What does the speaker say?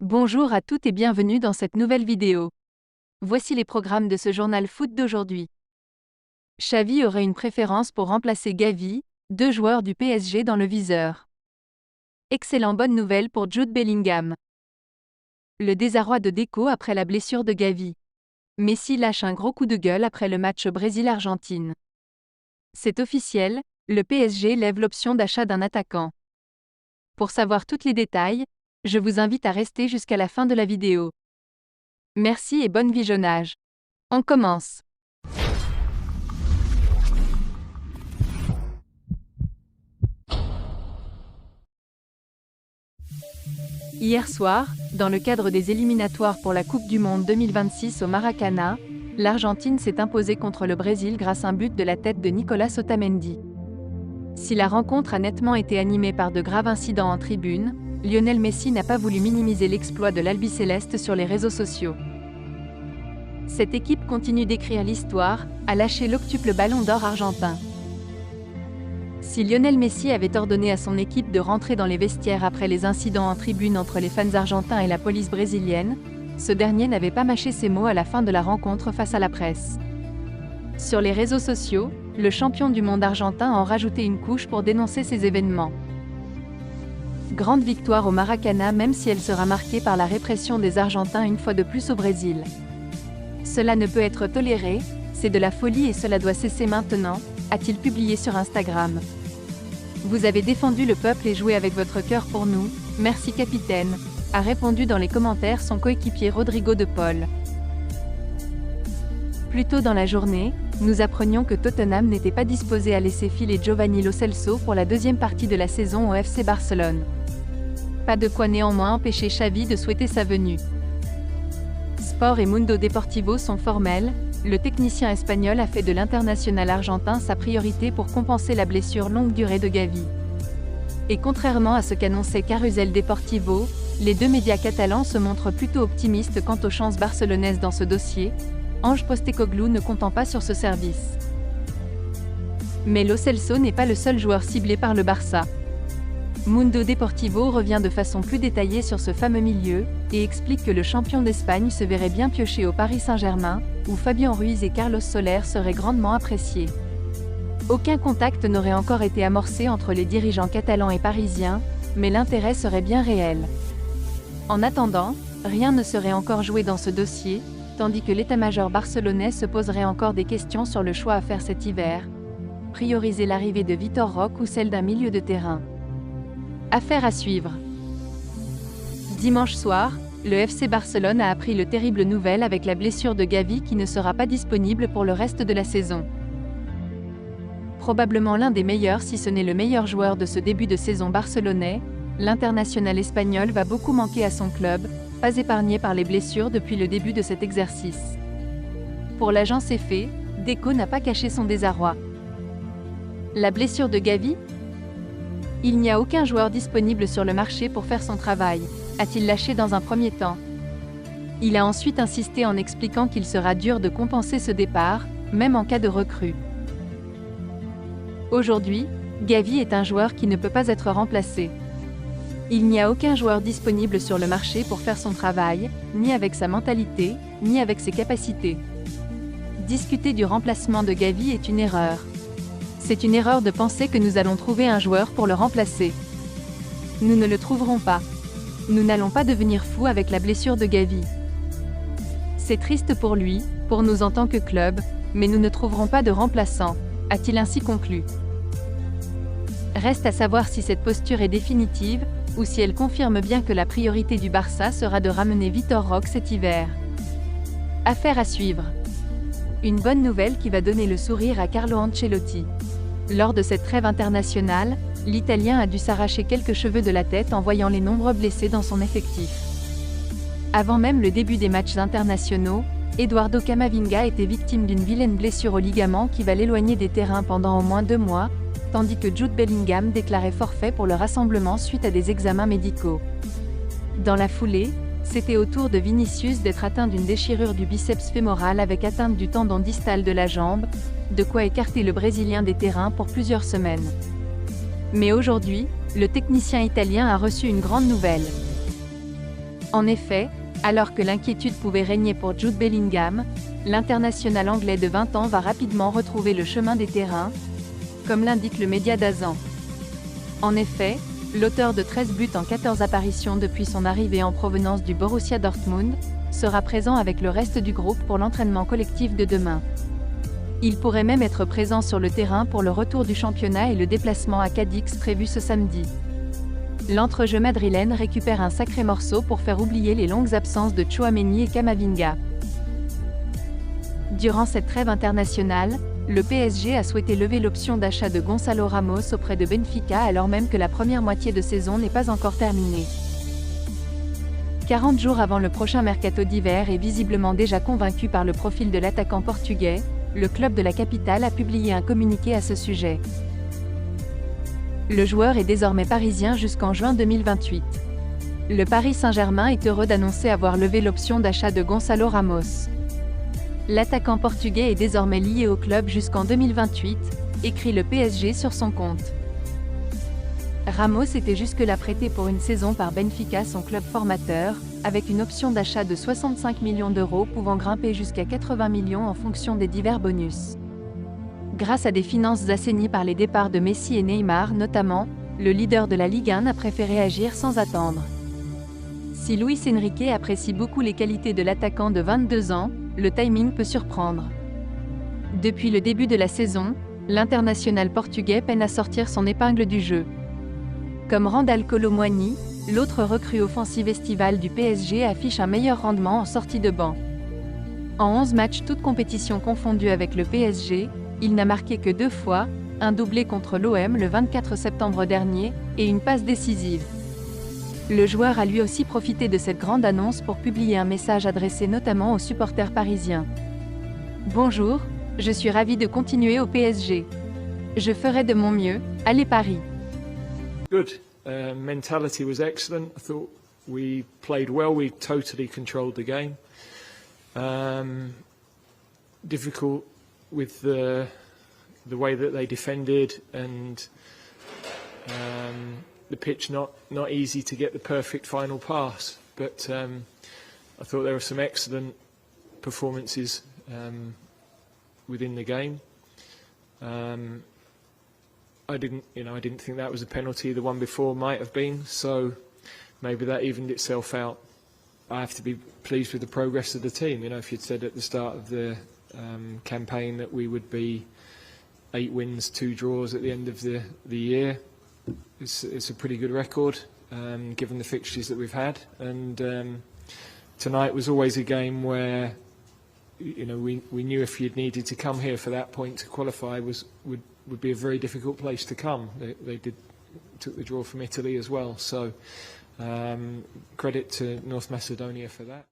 Bonjour à toutes et bienvenue dans cette nouvelle vidéo. Voici les programmes de ce journal foot d'aujourd'hui. Xavi aurait une préférence pour remplacer Gavi, deux joueurs du PSG dans le viseur. Excellent bonne nouvelle pour Jude Bellingham. Le désarroi de Deco après la blessure de Gavi. Messi lâche un gros coup de gueule après le match Brésil-Argentine. C'est officiel, le PSG lève l'option d'achat d'un attaquant. Pour savoir tous les détails, je vous invite à rester jusqu'à la fin de la vidéo. Merci et bon visionnage. On commence. Hier soir, dans le cadre des éliminatoires pour la Coupe du Monde 2026 au Maracana, l'Argentine s'est imposée contre le Brésil grâce à un but de la tête de Nicolas Otamendi. Si la rencontre a nettement été animée par de graves incidents en tribune, Lionel Messi n'a pas voulu minimiser l'exploit de l'Albicéleste sur les réseaux sociaux. Cette équipe continue d'écrire l'histoire, a lâché l'octuple ballon d'or argentin. Si Lionel Messi avait ordonné à son équipe de rentrer dans les vestiaires après les incidents en tribune entre les fans argentins et la police brésilienne, ce dernier n'avait pas mâché ses mots à la fin de la rencontre face à la presse. Sur les réseaux sociaux, le champion du monde argentin en rajoutait une couche pour dénoncer ces événements. Grande victoire au Maracana même si elle sera marquée par la répression des Argentins une fois de plus au Brésil. Cela ne peut être toléré, c'est de la folie et cela doit cesser maintenant, a-t-il publié sur Instagram. Vous avez défendu le peuple et joué avec votre cœur pour nous, merci capitaine, a répondu dans les commentaires son coéquipier Rodrigo de Paul. Plus tôt dans la journée, nous apprenions que Tottenham n'était pas disposé à laisser filer Giovanni Lo Celso pour la deuxième partie de la saison au FC Barcelone. Pas de quoi néanmoins empêcher Xavi de souhaiter sa venue. Sport et Mundo Deportivo sont formels, le technicien espagnol a fait de l'international argentin sa priorité pour compenser la blessure longue durée de Gavi. Et contrairement à ce qu'annonçait Carrusel Deportivo, les deux médias catalans se montrent plutôt optimistes quant aux chances barcelonaises dans ce dossier, Ange Postecoglou ne comptant pas sur ce service. Mais Lo Celso n'est pas le seul joueur ciblé par le Barça. Mundo Deportivo revient de façon plus détaillée sur ce fameux milieu, et explique que le champion d'Espagne se verrait bien piocher au Paris Saint-Germain, où Fabian Ruiz et Carlos Soler seraient grandement appréciés. Aucun contact n'aurait encore été amorcé entre les dirigeants catalans et parisiens, mais l'intérêt serait bien réel. En attendant, rien ne serait encore joué dans ce dossier, tandis que l'état-major barcelonais se poserait encore des questions sur le choix à faire cet hiver. Prioriser l'arrivée de Vitor Roque ou celle d'un milieu de terrain. Affaire à suivre. Dimanche soir, le FC Barcelone a appris le terrible nouvelle avec la blessure de Gavi qui ne sera pas disponible pour le reste de la saison. Probablement l'un des meilleurs si ce n'est le meilleur joueur de ce début de saison barcelonais, l'international espagnol va beaucoup manquer à son club, pas épargné par les blessures depuis le début de cet exercice. Pour l'agent CF, Deco n'a pas caché son désarroi. La blessure de Gavi ? Il n'y a aucun joueur disponible sur le marché pour faire son travail, a-t-il lâché dans un premier temps. Il a ensuite insisté en expliquant qu'il sera dur de compenser ce départ, même en cas de recrue. Aujourd'hui, Gavi est un joueur qui ne peut pas être remplacé. Il n'y a aucun joueur disponible sur le marché pour faire son travail, ni avec sa mentalité, ni avec ses capacités. Discuter du remplacement de Gavi est une erreur. C'est une erreur de penser que nous allons trouver un joueur pour le remplacer. Nous ne le trouverons pas. Nous n'allons pas devenir fous avec la blessure de Gavi. C'est triste pour lui, pour nous en tant que club, mais nous ne trouverons pas de remplaçant, a-t-il ainsi conclu. Reste à savoir si cette posture est définitive, ou si elle confirme bien que la priorité du Barça sera de ramener Vitor Roque cet hiver. Affaire à suivre. Une bonne nouvelle qui va donner le sourire à Carlo Ancelotti. Lors de cette trêve internationale, l'Italien a dû s'arracher quelques cheveux de la tête en voyant les nombreux blessés dans son effectif. Avant même le début des matchs internationaux, Eduardo Camavinga était victime d'une vilaine blessure au ligament qui va l'éloigner des terrains pendant au moins 2 mois, tandis que Jude Bellingham déclarait forfait pour le rassemblement suite à des examens médicaux. Dans la foulée, c'était au tour de Vinicius d'être atteint d'une déchirure du biceps fémoral avec atteinte du tendon distal de la jambe, de quoi écarter le Brésilien des terrains pour plusieurs semaines. Mais aujourd'hui, le technicien italien a reçu une grande nouvelle. En effet, alors que l'inquiétude pouvait régner pour Jude Bellingham, l'international anglais de 20 ans va rapidement retrouver le chemin des terrains, comme l'indique le média DAZN. En effet, l'auteur de 13 buts en 14 apparitions depuis son arrivée en provenance du Borussia Dortmund, sera présent avec le reste du groupe pour l'entraînement collectif de demain. Il pourrait même être présent sur le terrain pour le retour du championnat et le déplacement à Cadix prévu ce samedi. L'entrejeu madrilène récupère un sacré morceau pour faire oublier les longues absences de Tchouaméni et Camavinga. Durant cette trêve internationale, le PSG a souhaité lever l'option d'achat de Gonçalo Ramos auprès de Benfica alors même que la première moitié de saison n'est pas encore terminée. 40 jours avant le prochain mercato d'hiver et visiblement déjà convaincu par le profil de l'attaquant portugais, le club de la capitale a publié un communiqué à ce sujet. Le joueur est désormais parisien jusqu'en juin 2028. Le Paris Saint-Germain est heureux d'annoncer avoir levé l'option d'achat de Gonçalo Ramos. L'attaquant portugais est désormais lié au club jusqu'en 2028, écrit le PSG sur son compte. Ramos était jusque-là prêté pour une saison par Benfica, son club formateur, avec une option d'achat de 65 millions d'euros pouvant grimper jusqu'à 80 millions en fonction des divers bonus. Grâce à des finances assainies par les départs de Messi et Neymar notamment, le leader de la Ligue 1 a préféré agir sans attendre. Si Luis Enrique apprécie beaucoup les qualités de l'attaquant de 22 ans, le timing peut surprendre. Depuis le début de la saison, l'international portugais peine à sortir son épingle du jeu. Comme Randal Kolo Muani, l'autre recrue offensive estivale du PSG affiche un meilleur rendement en sortie de banc. En 11 matchs toutes compétitions confondues avec le PSG, il n'a marqué que 2 fois, un doublé contre l'OM le 24 septembre dernier, et une passe décisive. Le joueur a lui aussi profité de cette grande annonce pour publier un message adressé notamment aux supporters parisiens. Bonjour, je suis ravi de continuer au PSG. Je ferai de mon mieux, allez Paris. Good. Mentality was excellent. I thought we played well. We totally controlled the game. Difficult with the way that they defended and the pitch not easy to get the perfect final pass. But I thought there were some excellent performances within the game. I didn't think that was a penalty. The one before might have been, so maybe that evened itself out. I have to be pleased with the progress of the team. You know, if you'd said at the start of the campaign that we would be 8 wins, 2 draws at the end of the year, it's a pretty good record given the fixtures that we've had. And tonight was always a game where, you know, we knew if you'd needed to come here for that point to qualify would be a very difficult place to come. They took the draw from Italy as well, so credit to North Macedonia for that.